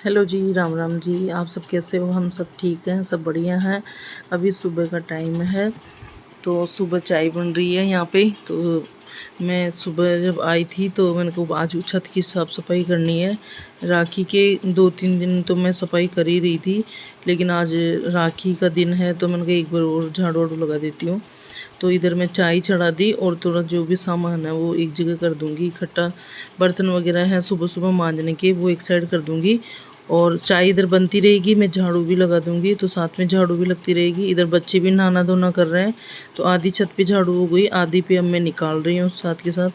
Hello जी, राम राम जी। आप सब कैसे हो? हम सब ठीक हैं, सब बढ़िया हैं। अभी सुबह का टाइम है तो सुबह चाय बन रही है यहाँ पे। तो मैं सुबह जब आई थी तो मैंने कहा आज छत की साफ़ सफाई करनी है। राखी के 2-3 दिन तो मैं सफाई कर ही रही थी, लेकिन आज राखी का दिन है तो मैंने कहा एक बार और झाड़ू वाड़ू लगा देती हूँ। तो इधर मैं चाय चढ़ा दी और थोड़ा जो भी सामान है वो एक जगह कर दूँगी इकट्ठा। बर्तन वगैरह हैं सुबह सुबह मांजने के, वो एक साइड कर दूँगी और चाय इधर बनती रहेगी। मैं झाड़ू भी लगा दूँगी तो साथ में झाड़ू भी लगती रहेगी। इधर बच्चे भी नहाना धोना कर रहे हैं तो आधी छत पे झाड़ू हो गई, आधी पे अब मैं निकाल रही हूँ साथ के साथ।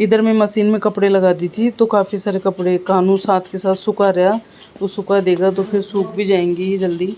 इधर मैं मशीन में कपड़े लगा दी थी तो काफ़ी सारे कपड़े कानू साथ के साथ सूखा रहा, तो सूखा देगा तो फिर सूख भी जाएंगी ये जल्दी।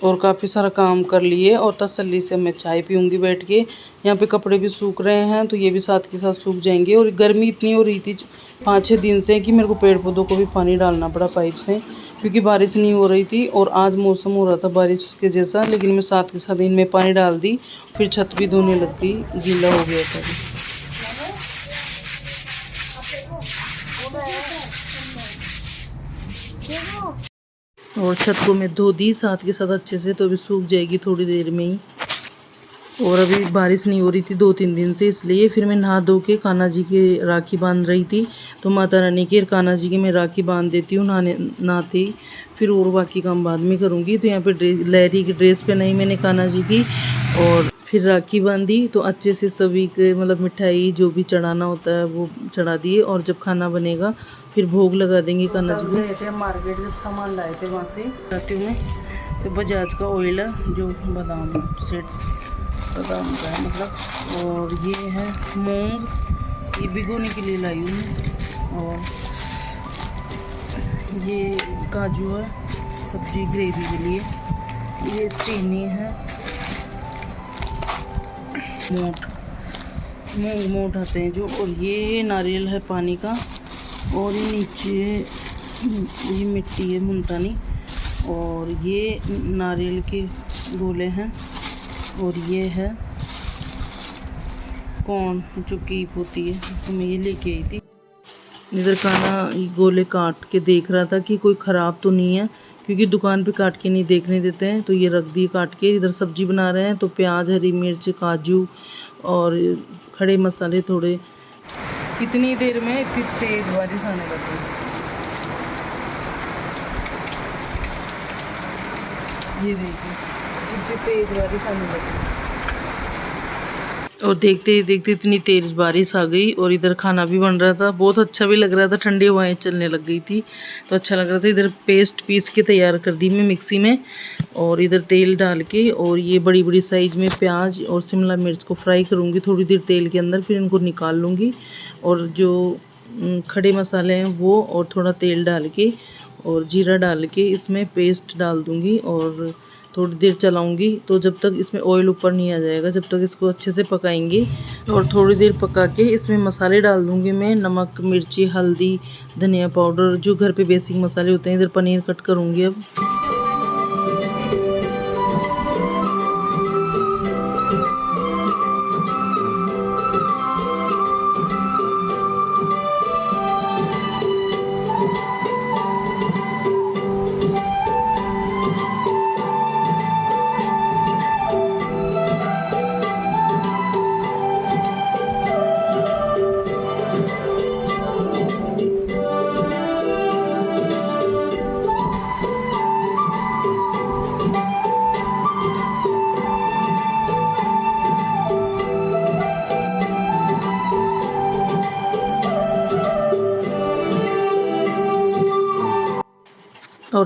और काफ़ी सारा काम कर लिए और तसल्ली से मैं चाय पीऊँगी बैठ के। यहाँ पे कपड़े भी सूख रहे हैं तो ये भी साथ के साथ सूख जाएंगे। और गर्मी इतनी हो रही थी 5-6 दिन से कि मेरे को पेड़ पौधों को भी पानी डालना पड़ा पाइप से, क्योंकि बारिश नहीं हो रही थी। और आज मौसम हो रहा था बारिश के जैसा, लेकिन मैं साथ के साथ इनमें पानी डाल दी, फिर छत भी धोने लग गई, गीला हो गया था। और छत को मैं धो दी साथ के साथ अच्छे से, तो अभी सूख जाएगी थोड़ी देर में ही। और अभी बारिश नहीं हो रही थी 2-3 दिन से, इसलिए फिर मैं नहा धो के कान्हा जी की राखी बांध रही थी। तो माता रानी की और कान्हा जी की मैं राखी बांध देती हूँ नहाते ही, फिर और बाकी काम बाद में करूँगी। तो यहाँ पे लहरी की ड्रेस पहनाई मैंने कान्हा जी की और फिर राखी बांधी। तो अच्छे से सभी के मतलब मिठाई जो भी चढ़ाना होता है वो चढ़ा दिए, और जब खाना बनेगा फिर भोग लगा देंगे कान्हा जी को। गए थे मार्केट, जब सामान लाए थे वहाँ से जाती हूँ मैं। तो बजाज का ऑयल है जो बादाम सीड्स बादाम का है मतलब। और ये है मूंग, ये भिगोने के लिए लाई हूँ। और ये काजू है सब्जी ग्रेवी के लिए। ये चीनी है, मूंग मोट आते हैं जो। और ये नारियल है पानी का। और ये नीचे ये मिट्टी है मुल्तानी। और ये नारियल के गोले हैं। और ये है कौन जो कीप होती है, तो मैं ये लेके आई थी। इधर कान्हा गोले काट के देख रहा था कि कोई ख़राब तो नहीं है, क्योंकि दुकान पे काट के नहीं देखने देते हैं। तो ये रख दिए काट के। इधर सब्जी बना रहे हैं तो प्याज, हरी मिर्च, काजू और खड़े मसाले थोड़े। कितनी देर में इतनी तेज बारिश आने लगी। ये देखिए कितनी तेज बारिश आने लगी। और देखते ही देखते इतनी तेज बारिश आ गई। और इधर खाना भी बन रहा था, बहुत अच्छा भी लग रहा था, ठंडी हवाएं चलने लग गई थी तो अच्छा लग रहा था। इधर पेस्ट पीस के तैयार कर दी मैं मिक्सी में। और इधर तेल डाल के, और ये बड़ी बड़ी साइज़ में प्याज और शिमला मिर्च को फ्राई करूँगी थोड़ी देर तेल के अंदर, फिर इनको निकाल लूँगी। और जो खड़े मसाले हैं वो, और थोड़ा तेल डाल के और जीरा डाल के इसमें पेस्ट डाल दूँगी और थोड़ी देर चलाऊंगी। तो जब तक इसमें ऑयल ऊपर नहीं आ जाएगा, जब तक इसको अच्छे से पकाएंगे। और थोड़ी देर पका के इसमें मसाले डाल दूंगी मैं, नमक, मिर्ची, हल्दी, धनिया पाउडर, जो घर पे बेसिक मसाले होते हैं। इधर पनीर कट करूंगी अब।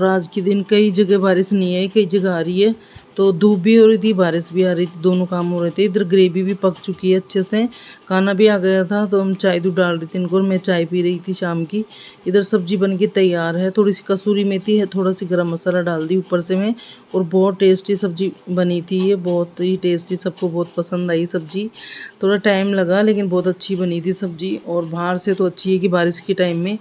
और आज के दिन कई जगह बारिश नहीं है, कई जगह आ रही है। तो धूप भी हो रही थी, बारिश भी आ रही थी, दोनों काम हो रहे थे। इधर ग्रेवी भी पक चुकी है अच्छे से, खाना भी आ गया था। तो हम चाय दूध डाल रही थी इनको और मैं चाय पी रही थी शाम की। इधर सब्जी बन के तैयार है, थोड़ी सी कसूरी मेथी है, थोड़ा सी गरम मसाला डाल दी ऊपर से मैं। और बहुत टेस्टी सब्जी बनी थी ये, बहुत ही टेस्टी, सबको बहुत पसंद आई सब्जी। थोड़ा टाइम लगा लेकिन बहुत अच्छी बनी थी सब्जी। और बाहर से तो अच्छी है कि बारिश के टाइम में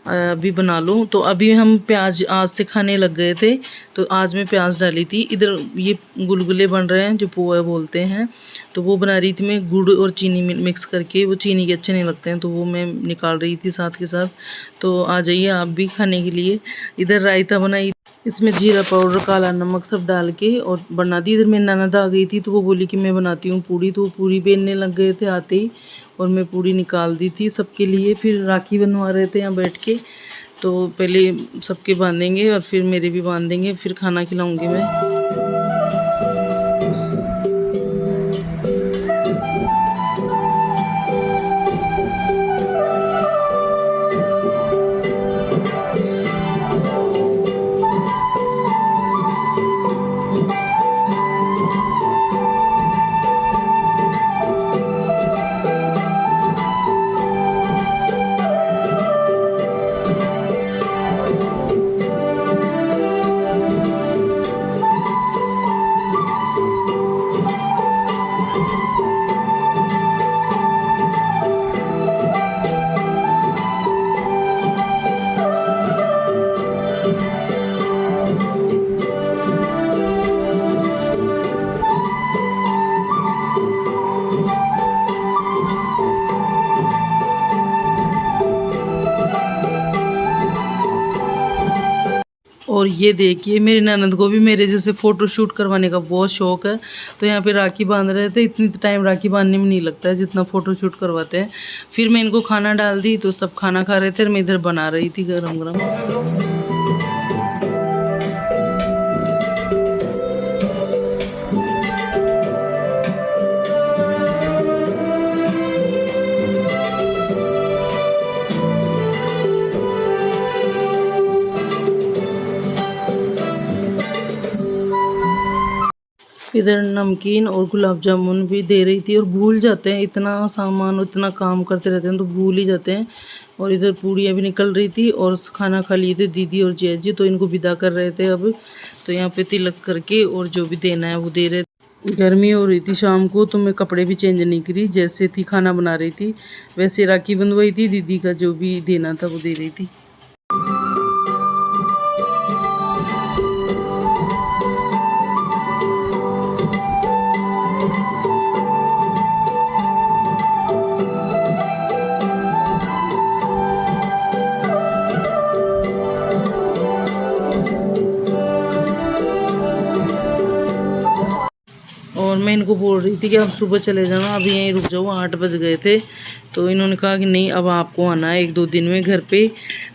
अभी बना लूँ। तो अभी हम प्याज आज से खाने लग गए थे, तो आज मैं प्याज डाली थी। इधर ये गुलगुले बन रहे हैं जो पोहा बोलते हैं, तो वो बना रही थी मैं गुड़ और चीनी मिक्स करके। वो चीनी के अच्छे नहीं लगते हैं, तो वो मैं निकाल रही थी साथ के साथ। तो आ जाइए आप भी खाने के लिए। इधर रायता बनाई, इसमें जीरा पाउडर, काला नमक सब डाल के और बना दी। इधर मेरी ननद आ गई थी, तो वो बोली कि मैं बनाती हूँ पूड़ी। तो वो पूड़ी बेलने लग गए थे आते ही, और मैं पूड़ी निकाल दी थी सबके लिए। फिर राखी बनवा रहे थे यहाँ बैठ के। तो पहले सबके बांधेंगे और फिर मेरे भी बांधेंगे, फिर खाना खिलाऊंगी मैं। और ये देखिए मेरी ननद को भी मेरे जैसे फ़ोटो शूट करवाने का बहुत शौक़ है। तो यहाँ पे राखी बांध रहे थे, इतनी टाइम राखी बांधने में नहीं लगता है जितना फ़ोटो शूट करवाते हैं। फिर मैं इनको खाना डाल दी, तो सब खाना खा रहे थे और मैं इधर बना रही थी गरम गरम। इधर नमकीन और गुलाब जामुन भी दे रही थी। और भूल जाते हैं, इतना सामान इतना काम करते रहते हैं तो भूल ही जाते हैं। और इधर पूड़ियाँ भी निकल रही थी और खाना खा लिए थे दीदी और जैजी जी, तो इनको विदा कर रहे थे अब। तो यहाँ पे तिलक करके और जो भी देना है वो दे रहे थे। गर्मी हो रही थी शाम को, तो मैं कपड़े भी चेंज नहीं करी, जैसे थी खाना बना रही थी वैसे राखी बंधवाई थी। दीदी का जो भी देना था वो दे रही थी। और मैं इनको बोल रही थी कि आप सुबह चले जाना, अभी यहीं रुक जाओ, 8 बज गए थे। तो इन्होंने कहा कि नहीं अब आपको आना है 1-2 दिन में घर पे,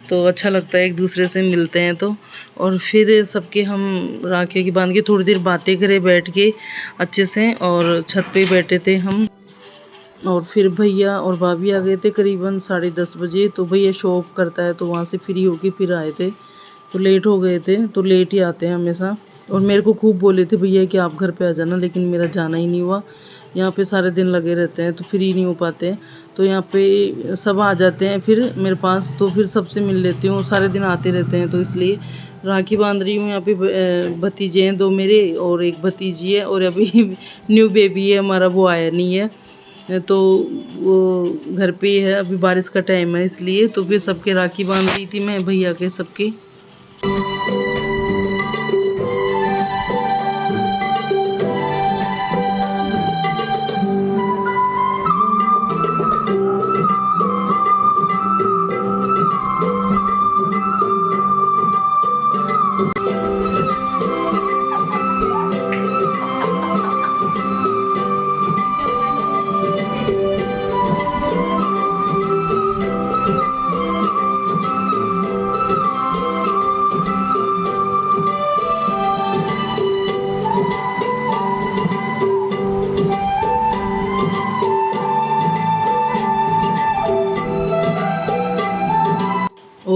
तो अच्छा लगता है एक दूसरे से मिलते हैं तो। और फिर सबके हम राखी की बांध के थोड़ी देर बातें करे बैठ के अच्छे से, और छत पे बैठे थे हम। और फिर भैया और भाभी आ गए थे करीबन 10:30 बजे। तो भैया शॉप करता है तो वहाँ से फ्री होके फिर आए थे, तो लेट हो गए थे, तो लेट ही आते हैं हमेशा। और मेरे को खूब बोले थे भैया कि आप घर पे आ जाना, लेकिन मेरा जाना ही नहीं हुआ। यहाँ पे सारे दिन लगे रहते हैं तो फ्री नहीं हो पाते हैं। तो यहाँ पे सब आ जाते हैं फिर मेरे पास, तो फिर सबसे मिल लेती हूँ, सारे दिन आते रहते हैं तो इसलिए राखी बांध रही हूँ। यहाँ पे भतीजे हैं 2 मेरे और एक भतीजी है, और अभी न्यू बेबी है हमारा, वो आया नहीं है, तो वो घर पे ही है। अभी बारिश का टाइम है इसलिए। तो फिर सबके राखी बांध रही थी मैं, भैया के सबके।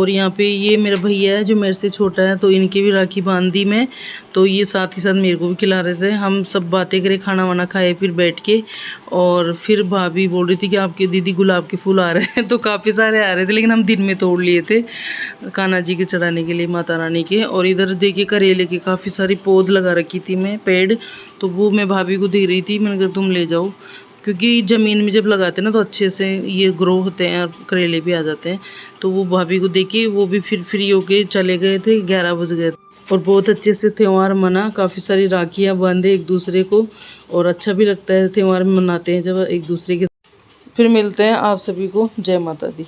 और यहाँ पे ये मेरा भैया है जो मेरे से छोटा है, तो इनकी भी राखी बांध दी मैं। तो ये साथ ही साथ मेरे को भी खिला रहे थे। हम सब बातें करें, खाना वाना खाए फिर बैठ के। और फिर भाभी बोल रही थी कि आपके दीदी गुलाब के फूल आ रहे हैं। तो काफ़ी सारे आ रहे थे, लेकिन हम दिन में तोड़ लिए थे कान्हा जी के चढ़ाने के लिए, माता रानी के। और इधर देखिए करेले की काफ़ी सारी पौध लगा रखी थी मैं, पेड़। तो वो मैं भाभी को दे रही थी, मैंने कहा तुम ले जाओ, क्योंकि ज़मीन में जब लगाते हैं ना तो अच्छे से ये ग्रो होते हैं और करेले भी आ जाते हैं। तो वो भाभी को देके वो भी फिर फ्री होके चले गए थे, 11 बज गए। और बहुत अच्छे से त्यौहार मना, काफ़ी सारी राखियाँ बांधे एक दूसरे को। और अच्छा भी लगता है त्यौहार मनाते हैं जब एक दूसरे के। फिर मिलते हैं आप सभी को, जय माता दी।